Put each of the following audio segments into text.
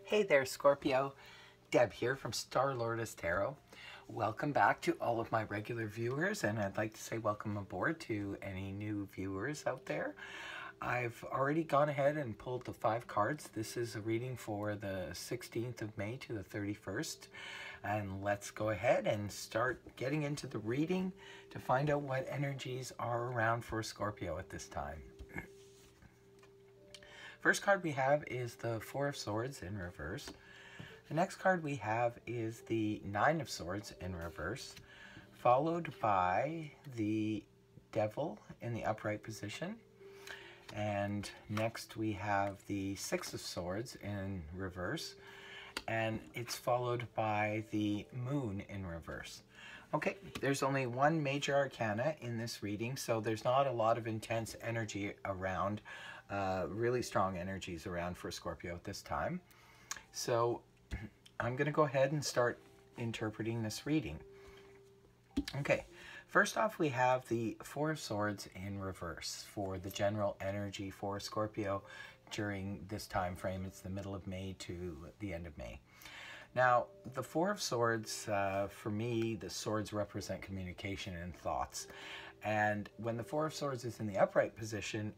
Hey there, Scorpio. Deb here from Star Lourdes Tarot. Welcome back to all of my regular viewers, and I'd like to say welcome aboard to any new viewers out there. I've already gone ahead and pulled the 5 cards. This is a reading for the 16th of May to the 31st. And let's go ahead and start getting into the reading to find out what energies are around for Scorpio at this time. First card we have is the 4 of Swords in reverse. The next card we have is the 9 of Swords in reverse, followed by the Devil in the upright position. And next we have the 6 of Swords in reverse, and it's followed by the Moon in reverse. Okay, there's only one major arcana in this reading, so there's not a lot of intense energy around, really strong energies around for Scorpio at this time. So I'm going to go ahead and start interpreting this reading. Okay, first off we have the 4 of Swords in reverse for the general energy for Scorpio during this time frame. It's the middle of May to the end of May. Now, the 4 of Swords, for me, the swords represent communication and thoughts. And when the 4 of Swords is in the upright position,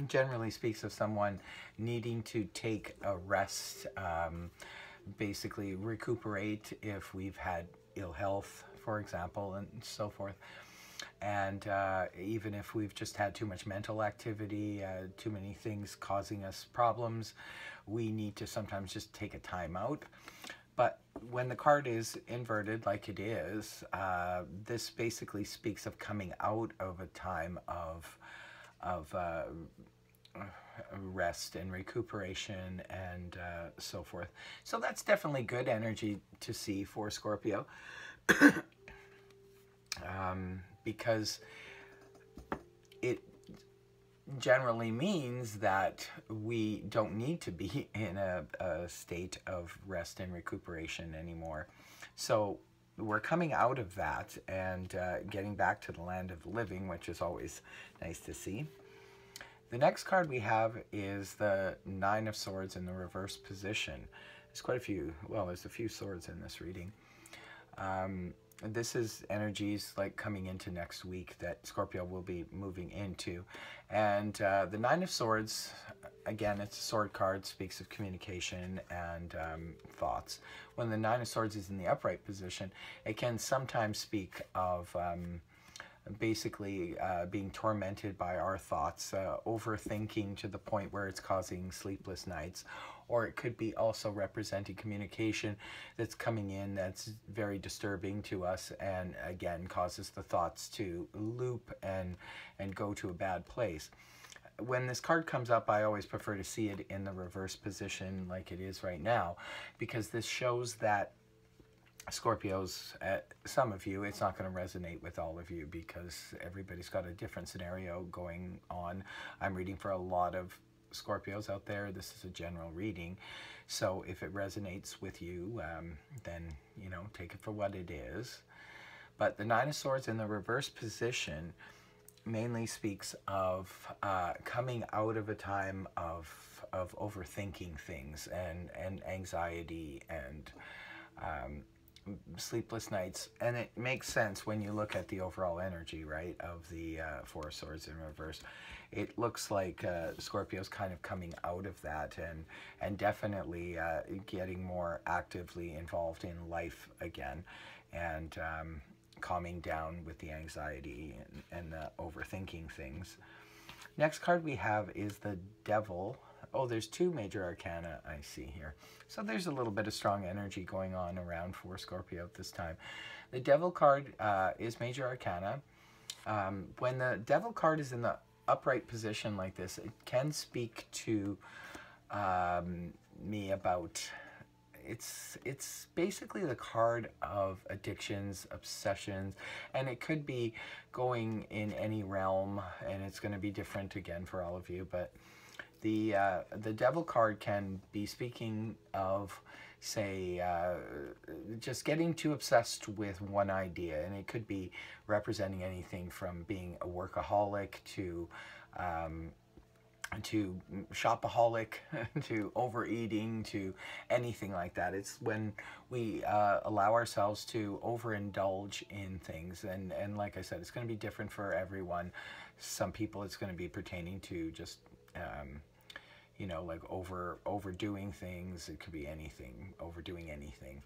generally speaks of someone needing to take a rest, basically recuperate if we've had ill health, for example, and so forth. And even if we've just had too much mental activity, too many things causing us problems, we need to sometimes just take a time out. But when the card is inverted like it is, this basically speaks of coming out of a time of rest and recuperation and so forth. So that's definitely good energy to see for Scorpio. Because it generally means that we don't need to be in a state of rest and recuperation anymore. So we're coming out of that and getting back to the land of the living, which is always nice to see. The next card we have is the 9 of Swords in the reverse position. There's quite a few, well, there's a few swords in this reading. This is energies like coming into next week that Scorpio will be moving into. And the 9 of Swords, again, it's a sword card, speaks of communication and thoughts. When the 9 of Swords is in the upright position, it can sometimes speak of basically being tormented by our thoughts, overthinking to the point where it's causing sleepless nights. Or it could be also representing communication that's coming in that's very disturbing to us and again causes the thoughts to loop and go to a bad place. When this card comes up, I always prefer to see it in the reverse position like it is right now, because this shows that Scorpios, some of you, it's not going to resonate with all of you because everybody's got a different scenario going on. I'm reading for a lot of Scorpios out there. This is a general reading, so if it resonates with you, then you know, take it for what it is. But the 9 of Swords in the reverse position mainly speaks of coming out of a time of overthinking things and anxiety and sleepless nights. And it makes sense when you look at the overall energy, right, of the 4 of Swords in reverse. It looks like Scorpio's kind of coming out of that and definitely getting more actively involved in life again and calming down with the anxiety and the overthinking things. Next card we have is the Devil. Oh, there's 2 major arcana I see here. So there's a little bit of strong energy going on around for Scorpio at this time. The Devil card is major arcana. When the Devil card is in the upright position like this, it can speak to me about, it's basically the card of addictions, obsessions, and it could be going in any realm, and it's going to be different again for all of you, but the Devil card can be speaking of, say, just getting too obsessed with one idea, and it could be representing anything from being a workaholic to to shopaholic, to overeating, to anything like that. It's when we allow ourselves to overindulge in things. And like I said, it's going to be different for everyone. Some people it's going to be pertaining to just, you know, like overdoing things. It could be anything, overdoing anything.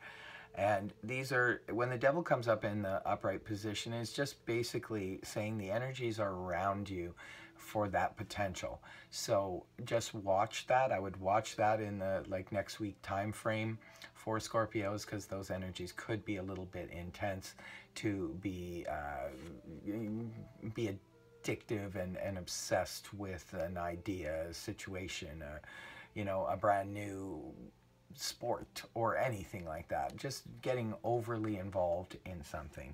And these are, when the devil comes up in the upright position, it's just basically saying the energies are around you for that potential. So just watch that. I would watch that in the like next week time frame for Scorpios, because those energies could be a little bit intense to be addictive and obsessed with an idea, a situation, you know, a brand new sport or anything like that. Just getting overly involved in something.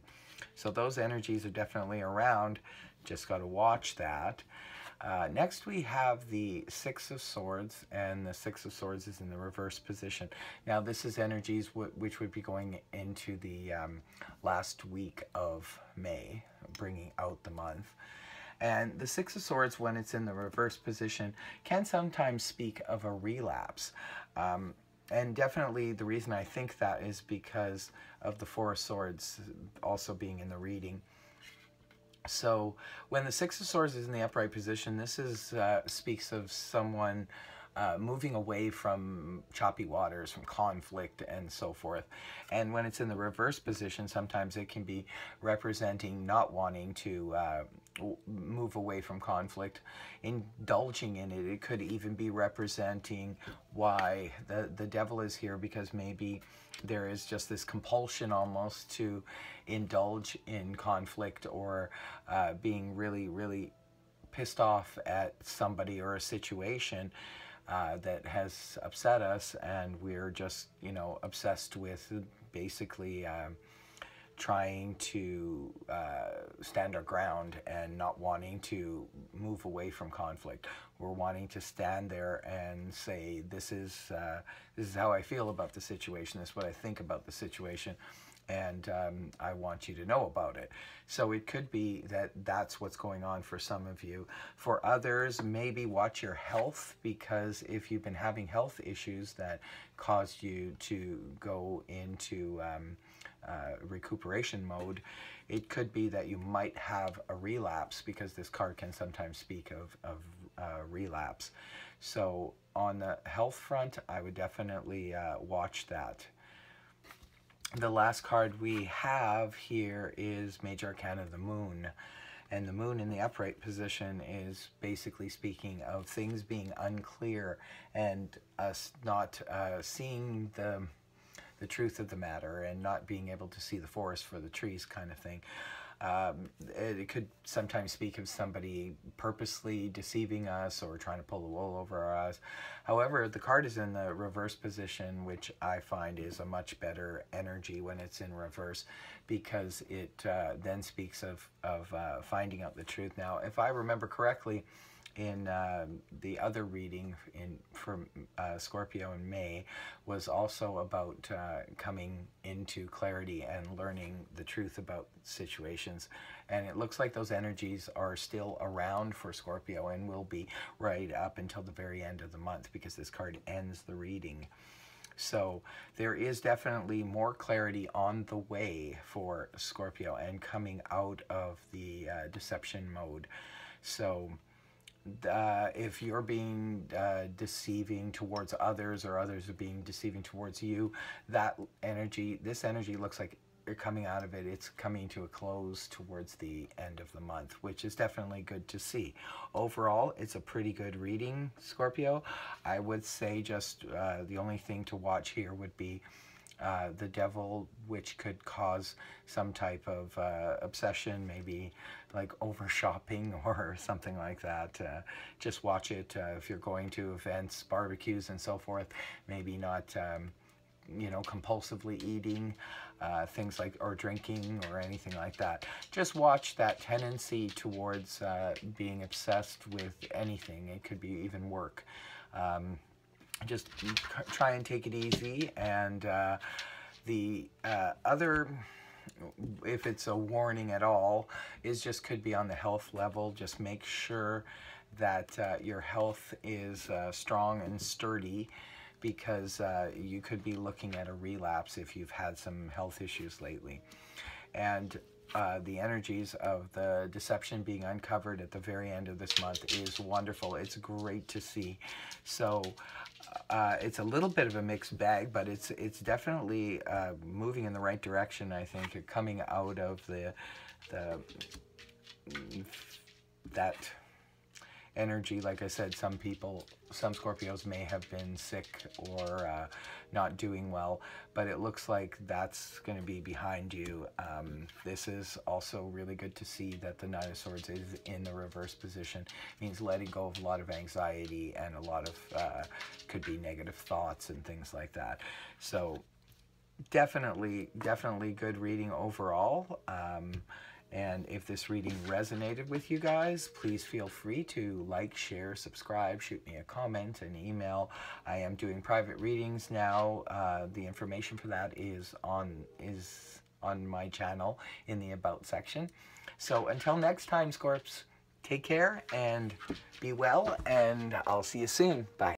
So those energies are definitely around. Just got to watch that. Next we have the Six of Swords, and the Six of Swords is in the reverse position. Now this is energies which would be going into the last week of May, bringing out the month. And the Six of Swords, when it's in the reverse position, can sometimes speak of a relapse. And definitely the reason I think that is because of the Four of Swords also being in the reading. So when the Six of Swords is in the upright position, this is speaks of someone moving away from choppy waters, from conflict and so forth. And when it's in the reverse position, sometimes it can be representing not wanting to move away from conflict, indulging in it. It could even be representing why the devil is here, because maybe there is just this compulsion almost to indulge in conflict, or being really, really pissed off at somebody or a situation that has upset us, and we're just, you know, obsessed with basically trying to stand our ground and not wanting to move away from conflict. We're wanting to stand there and say, this is how I feel about the situation, this is what I think about the situation, and I want you to know about it. So it could be that that's what's going on for some of you. For others, maybe watch your health, because if you've been having health issues that caused you to go into recuperation mode, it could be that you might have a relapse, because this card can sometimes speak of relapse. So on the health front, I would definitely watch that. The last card we have here is Major Arcana, the Moon. And the Moon in the upright position is basically speaking of things being unclear and us not seeing the truth of the matter, and not being able to see the forest for the trees, kind of thing. It could sometimes speak of somebody purposely deceiving us or trying to pull the wool over our eyes. However, the card is in the reverse position, which I find is a much better energy when it's in reverse, because it then speaks of finding out the truth. Now, if I remember correctly, in the other reading for Scorpio in May was also about coming into clarity and learning the truth about situations. And it looks like those energies are still around for Scorpio, and will be right up until the very end of the month, because this card ends the reading. So there is definitely more clarity on the way for Scorpio, and coming out of the deception mode. So if you're being deceiving towards others, or others are being deceiving towards you, this energy looks like you're coming out of it. It's coming to a close towards the end of the month, which is definitely good to see. Overall, it's a pretty good reading, Scorpio. I would say just the only thing to watch here would be the devil, which could cause some type of obsession, maybe like over shopping or something like that. Just watch it if you're going to events, barbecues and so forth. Maybe not you know, compulsively eating things like, or drinking or anything like that. Just watch that tendency towards being obsessed with anything. It could be even work. Just try and take it easy. And the other, if it's a warning at all, is just could be on the health level. Just make sure that your health is strong and sturdy, because you could be looking at a relapse if you've had some health issues lately. And the energies of the deception being uncovered at the very end of this month is wonderful. It's great to see. So it's a little bit of a mixed bag, but it's definitely moving in the right direction, I think, coming out of that energy. Like I said, some Scorpios may have been sick or not doing well, but it looks like that's going to be behind you. This is also really good to see that the Nine of Swords is in the reverse position. It means letting go of a lot of anxiety and a lot of could be negative thoughts and things like that. So definitely good reading overall. And if this reading resonated with you guys, please feel free to like, share, subscribe, shoot me a comment, an email. I am doing private readings now. The information for that is on my channel in the About section. So until next time, Scorps, take care and be well, and I'll see you soon. Bye.